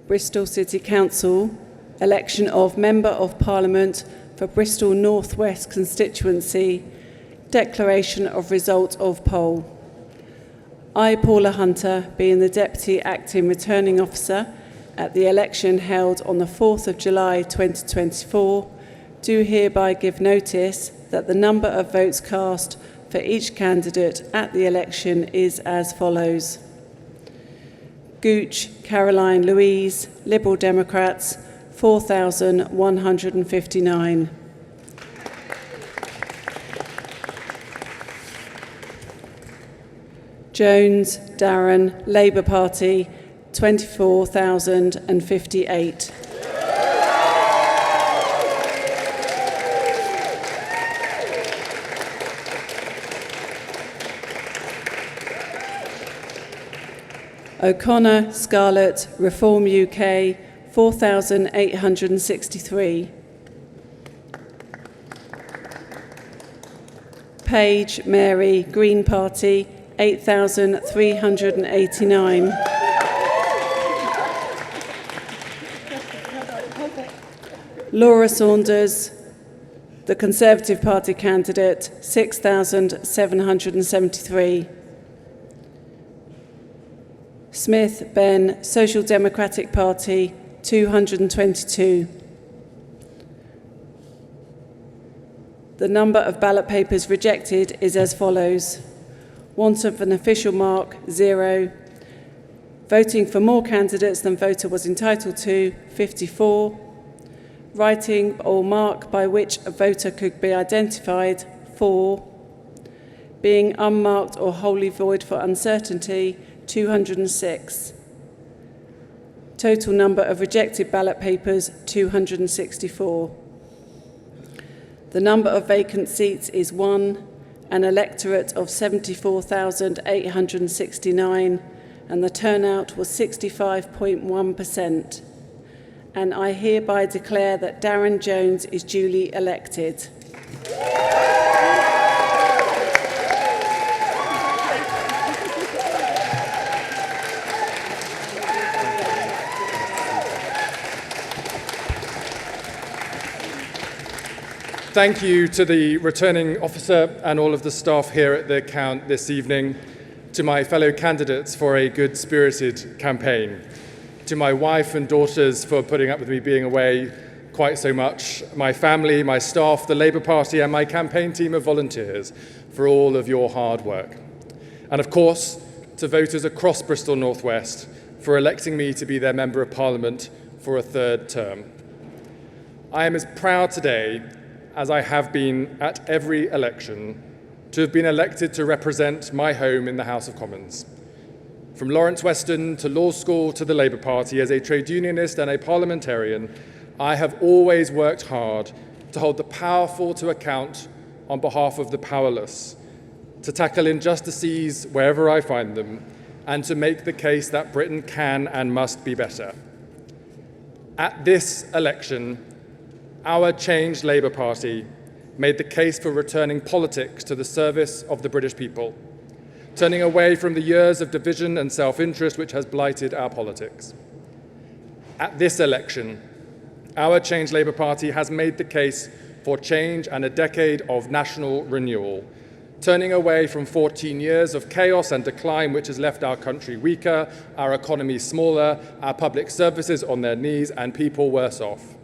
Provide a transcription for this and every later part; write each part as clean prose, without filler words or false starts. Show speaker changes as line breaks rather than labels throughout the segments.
Bristol City Council, election of Member of Parliament for Bristol North West Constituency, declaration of result of poll. I, Paula Hunter, being the Deputy Acting Returning Officer at the election held on the 4th of July 2024, do hereby give notice that the number of votes cast for each candidate at the election is as follows. Gooch Caroline Louise, Liberal Democrats, 4,159. Jones Darren, Labour Party, 24,058. O'Connor Scarlett, Reform UK, 4,863. Page Mary, Green Party, 8,389. Laura Saunders, the Conservative Party candidate, 6,773. Smith Ben, Social Democratic Party, 222. The number of ballot papers rejected is as follows. Want of an official mark, 0. Voting for more candidates than voter was entitled to, 54. Writing or mark by which a voter could be identified, 4. Being unmarked or wholly void for uncertainty, 206. Total number of rejected ballot papers, 264. The number of vacant seats is 1, an electorate of 74,869, and the turnout was 65.1%. And I hereby declare that Darren Jones is duly elected.
Thank you to the returning officer and all of the staff here at the count this evening, to my fellow candidates for a good-spirited campaign, to my wife and daughters for putting up with me being away quite so much, my family, my staff, the Labour Party and my campaign team of volunteers for all of your hard work. And of course, to voters across Bristol North West for electing me to be their Member of Parliament for a third term. I am as proud today as I have been at every election, to have been elected to represent my home in the House of Commons. From Lawrence Weston to law school to the Labour Party, as a trade unionist and a parliamentarian, I have always worked hard to hold the powerful to account on behalf of the powerless, to tackle injustices wherever I find them, and to make the case that Britain can and must be better. At this election, our changed Labour Party made the case for returning politics to the service of the British people, turning away from the years of division and self-interest which has blighted our politics. At this election, our changed Labour Party has made the case for change and a decade of national renewal, turning away from 14 years of chaos and decline which has left our country weaker, our economy smaller, our public services on their knees and people worse off.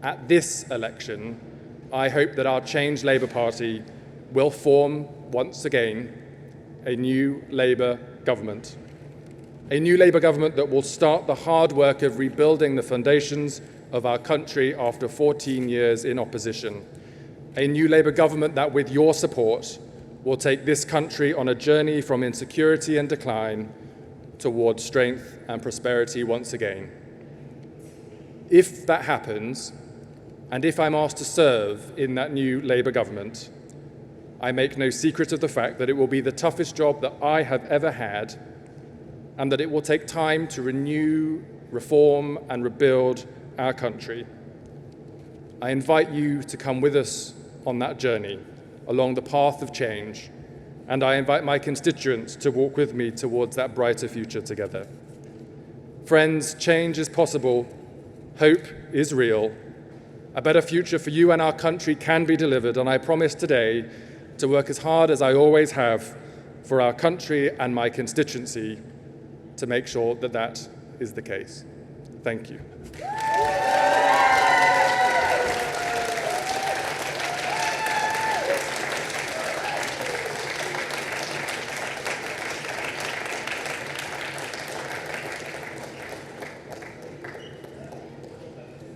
At this election, I hope that our changed Labour Party will form, once again, a new Labour government. A new Labour government that will start the hard work of rebuilding the foundations of our country after 14 years in opposition. A new Labour government that, with your support, will take this country on a journey from insecurity and decline towards strength and prosperity once again. If that happens, and if I'm asked to serve in that new Labour government, I make no secret of the fact that it will be the toughest job that I have ever had, and that it will take time to renew, reform, and rebuild our country. I invite you to come with us on that journey along the path of change, and I invite my constituents to walk with me towards that brighter future together. Friends, change is possible. Hope is real. A better future for you and our country can be delivered, and I promise today to work as hard as I always have for our country and my constituency to make sure that that is the case. Thank you.